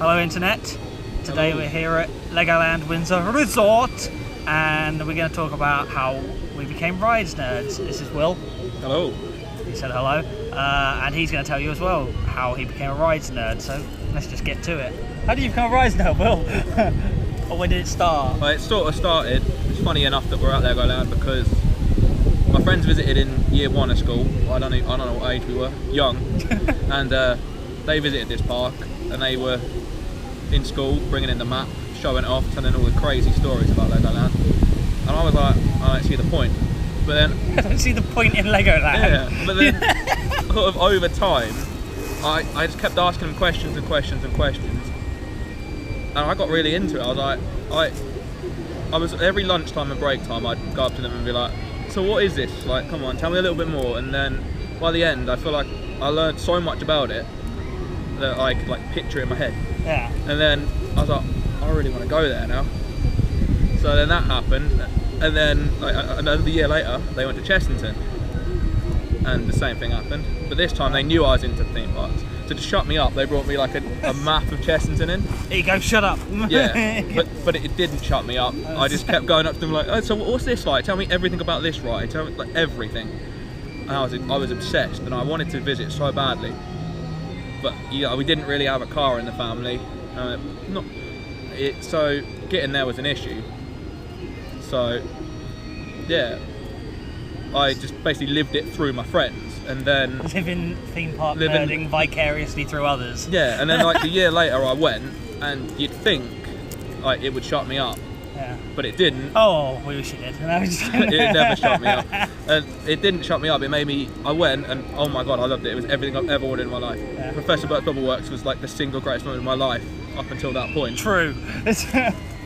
Hello Internet. Today we're here at Legoland Windsor Resort and we're going to talk about how we became rides nerds. This is Will. Hello. He said hello. And he's going to tell you as well how he became a rides nerd. So let's just get to it. How did you become a rides nerd, Will? Or when did it start? Well, it sort of started, it's funny enough that we're at Legoland because my friends visited in year 1 of school. I don't know what age we were, young. And they visited this park and they were in school bringing in the map, showing it off, telling all the crazy stories about Legoland. And I was like, I don't see the point. But then I don't see the point in Legoland. Yeah, but then sort of over time, I just kept asking them questions and questions and questions. And I got really into it. I was like, I was every lunchtime and break time, I'd go up to them and be like, so what is this? Like, come on, tell me a little bit more. And then by the end, I feel like I learned so much about it that I could like picture it in my head. Yeah. And then I was like, I really want to go there now. So then that happened, and then like, another year later, they went to Chessington, and the same thing happened. But this time they knew I was into theme parks, so to shut me up, they brought me like a map of Chessington in. There you go, shut up. Yeah, but it didn't shut me up. I just kept going up to them like, oh, so what's this like? Tell me everything about this ride. Tell me like everything. And I was obsessed, and I wanted to visit so badly. But yeah, we didn't really have a car in the family. So getting there was an issue. So yeah, I just basically lived it through my friends, and then living theme park nerding vicariously through others. Yeah, and then like a year later I went, and you'd think like it would shut me up. Yeah. But it didn't. Oh, we wish it did. It never shut me up. And it didn't shut me up. It made me. I went and oh my god, I loved it. It was everything I've ever wanted in my life. Yeah. Professor Burke's Bubble Works was like the single greatest moment of my life up until that point. True.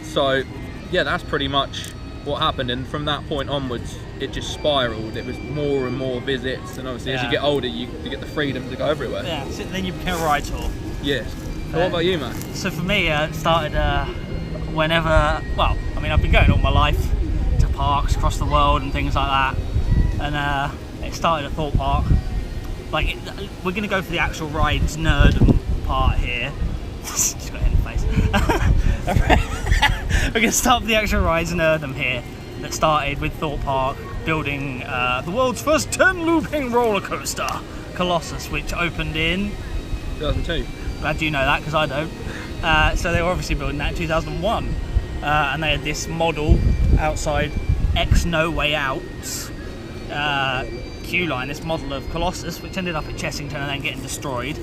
So yeah, that's pretty much what happened. And from that point onwards, it just spiraled. It was more and more visits. And obviously, as you get older, you get the freedom to go everywhere. Yeah. So then you became a ride tour. Yes. So what about you, man? So for me, it started whenever. Well, I mean, I've been going all my life to parks across the world and things like that, and it started at Thorpe Park. Like, we're going to go for the actual rides nerd part here. Just got hit in the face. We're going to start with the actual rides nerdum here. That started with Thorpe Park building the world's first 10-looping roller coaster, Colossus, which opened in 2002. Glad you know that because I don't. So they were obviously building that in 2001, and they had this model outside X No Way Out's queue line, this model of Colossus, which ended up at Chessington and then getting destroyed.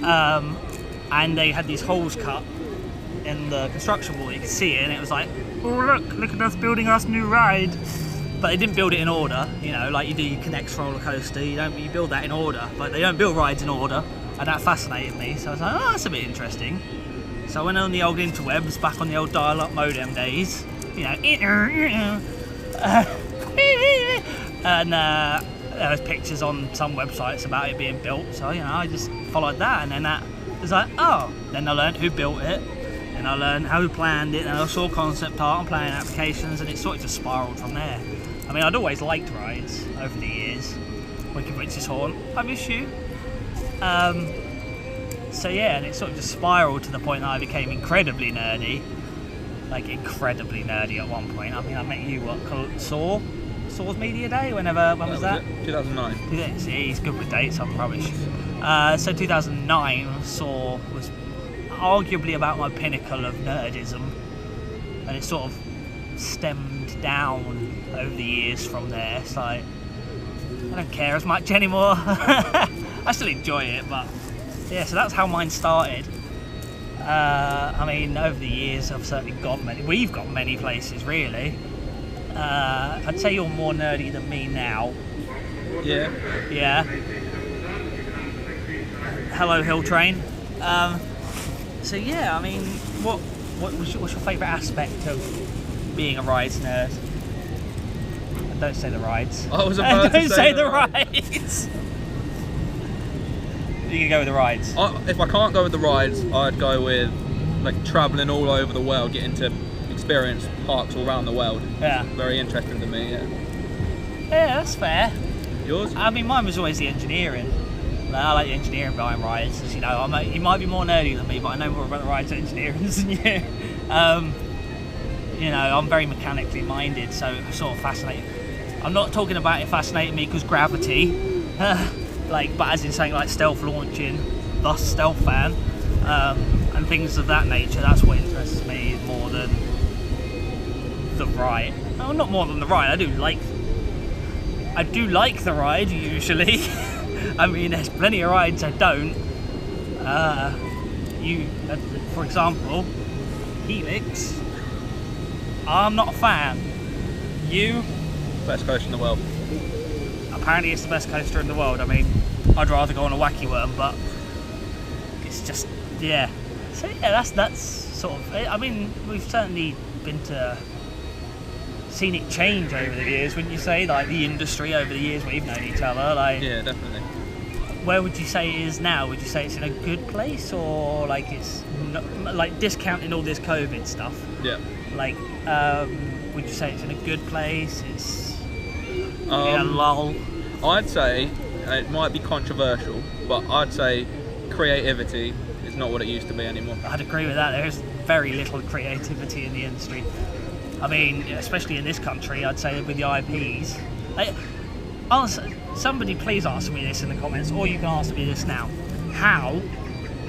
And they had these holes cut in the construction wall. You could see it, and it was like, oh look at us building us new ride. But they didn't build it in order, you know, like you do your Connect roller coaster. You build that in order, but they don't build rides in order, and that fascinated me. So I was like, oh, that's a bit interesting. So I went on the old interwebs, back on the old dial-up modem days, you know, and there was pictures on some websites about it being built. So you know, I just followed that, and then that was like, oh. Then I learned who built it, and I learned how who planned it, and I saw concept art and planning applications, and it sort of just spiraled from there. I mean, I'd always liked rides over the years. Wicked Witch's Horn, I miss you. So yeah, and it sort of just spiraled to the point that I became incredibly nerdy. Like incredibly nerdy at one point. I mean, I met you at Saw's Media Day, when was that? 2009. See, he's good with dates, I'm rubbish. So 2009, Saw was arguably about my pinnacle of nerdism. And it sort of stemmed down over the years from there. So I don't care as much anymore. I still enjoy it, but yeah, so that's how mine started. I mean, over the years, I've certainly got many. We've got many places, really. I'd say you're more nerdy than me now. Yeah. Yeah. Hello, Hill Train. So yeah, I mean, what's your favourite aspect of being a rides nerd? Don't say the rides. I was about to say the rides. You can go with the rides. If I can't go with the rides, I'd go with like travelling all over the world, getting to experience parks all around the world. Yeah. Very interesting to me. Yeah. Yeah, that's fair. Yours? I mean, mine was always the engineering. I like the engineering behind rides. As you know, you might be more nerdy than me, but I know more about the rides engineering than you. You know, I'm very mechanically minded, so it's sort of fascinating. I'm not talking about it fascinating me because gravity, like, but as in saying like stealth launching, thus stealth fan, and things of that nature. That's what interests me more than the ride. Oh, not more than the ride. I do like the ride usually. I mean, there's plenty of rides I don't. For example, Helix. I'm not a fan. You? Best coaster in the world. Apparently it's the best coaster in the world. I mean, I'd rather go on a Wacky Worm, but it's just, yeah. So yeah, that's sort of, I mean, we've certainly seen it change over the years, wouldn't you say? Like the industry over the years we've known each other. Like, yeah, definitely. Where would you say it is now? Would you say it's in a good place, or like it's not, like discounting all this COVID stuff? Yeah. Like, would you say it's in a good place? It's in a lull? I'd say, it might be controversial, but I'd say creativity is not what it used to be anymore. I'd agree with that. There's very little creativity in the industry. I mean, especially in this country, I'd say with the IPs. Somebody please answer me this in the comments, or you can answer me this now. How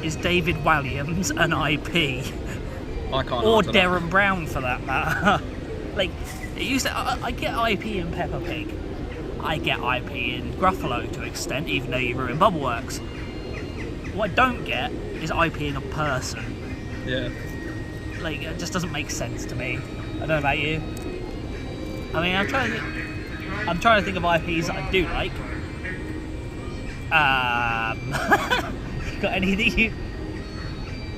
is David Williams an IP? I can't. Or Darren Brown for that matter. Like, it used to, I get IP in Peppa Pig. I get IP in Gruffalo to an extent, even though you ruin Bubbleworks. What I don't get is IP in a person. Yeah. Like, it just doesn't make sense to me. I don't know about you. I mean, I'm trying to think of IPs that I do like. You got anything you...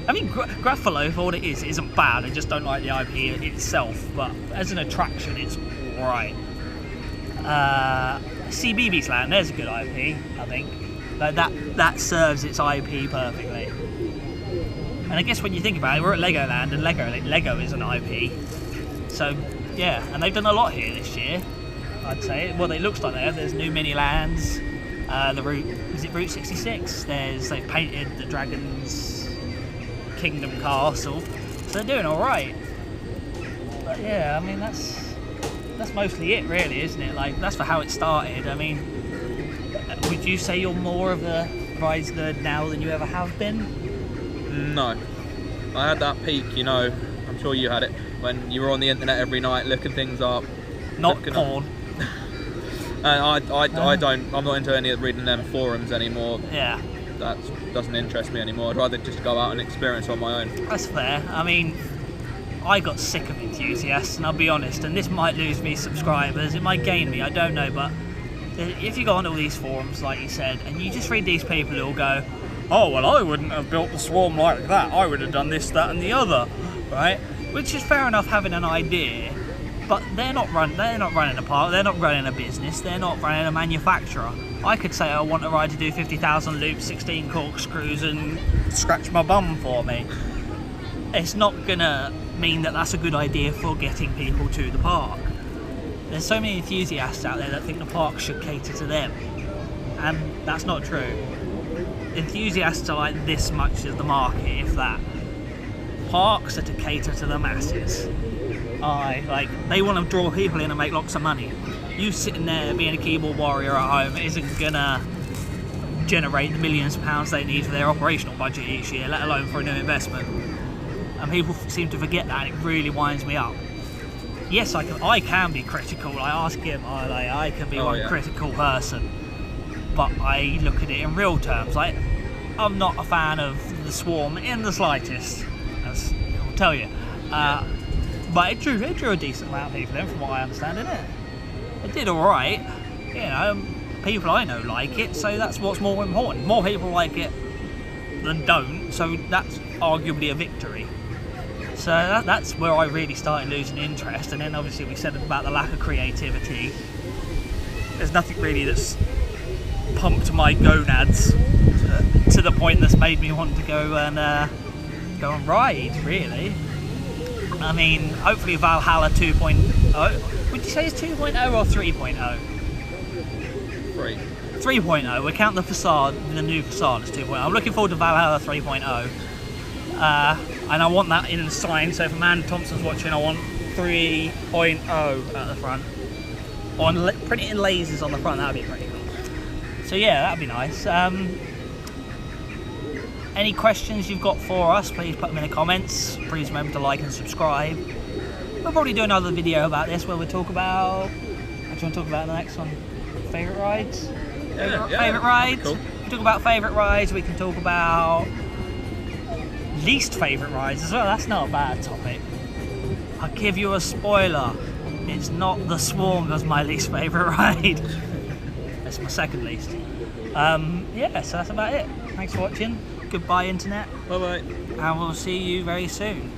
I mean, Gruffalo, for what it is, isn't bad. I just don't like the IP itself, but as an attraction, it's right. CBeebies Land, there's a good IP, I think. Like that serves its IP perfectly. And I guess when you think about it, we're at Legoland, and Lego is an IP. So yeah, and they've done a lot here this year, I'd say. Well, it looks like there's new mini lands. Is it Route 66? They've painted the Dragon's Kingdom Castle, so they're doing all right. But yeah, I mean that's mostly it, really, isn't it? Like, that's for how it started. I mean, would you say you're more of a rides nerd now than you ever have been? No, I had that peak, you know. I'm sure you had it when you were on the internet every night looking things up. Not porn. And I'm not into any of reading them forums anymore. Yeah. That doesn't interest me anymore. I'd rather just go out and experience on my own. That's fair. I mean, I got sick of enthusiasts, and I'll be honest, and this might lose me subscribers, it might gain me, I don't know, but if you go on all these forums, like you said, and you just read these people who'll go, oh, well, I wouldn't have built the Swarm like that, I would have done this, that and the other, right? Which is fair enough, having an idea, but they're not running a park, they're not running a business, they're not running a manufacturer. I could say I want a ride to do 50,000 loops, 16 corkscrews and scratch my bum for me. It's not gonna mean that that's a good idea for getting people to the park. There's so many enthusiasts out there that think the park should cater to them, and that's not true. Enthusiasts are like this much of the market, if that. Parks are to cater to the masses. They want to draw people in and make lots of money. You sitting there being a keyboard warrior at home isn't gonna generate the millions of pounds they need for their operational budget each year, let alone for a new investment. And people seem to forget that, and it really winds me up. Yes, I can be critical. I ask him, I can be one critical person, but I look at it in real terms. Like, I'm not a fan of the Swarm in the slightest, as I'll tell you. But it drew a decent amount of people in, from what I understand, didn't it? It did all right. You know, people I know like it, so that's what's more important. More people like it than don't, so that's arguably a victory. So that's where I really started losing interest, and then obviously we said about the lack of creativity. There's nothing really that's pumped my gonads to the point that's made me want to go and ride, really. I mean, hopefully Valhalla 2.0. Would you say it's 2.0 or 3.0? 3. 3.0. We count the facade, the new facade as 2.0. I'm looking forward to Valhalla 3.0. And I want that in the sign, so if Amanda Thompson's watching, I want 3.0 at the front. Or print it in lasers on the front, that'd be pretty cool. So yeah, that'd be nice. Any questions you've got for us, please put them in the comments. Please remember to like and subscribe. We'll probably do another video about this where we talk about... What do you want to talk about in the next one? Favourite rides? Favourite rides? Cool. We talk about favourite rides, we can talk about least favourite rides as well. That's not a bad topic. I'll give you a spoiler. It's not the Swarm that's my least favourite ride. It's my second least. Yeah, so that's about it. Thanks for watching. Goodbye, internet. Bye bye. And we'll see you very soon.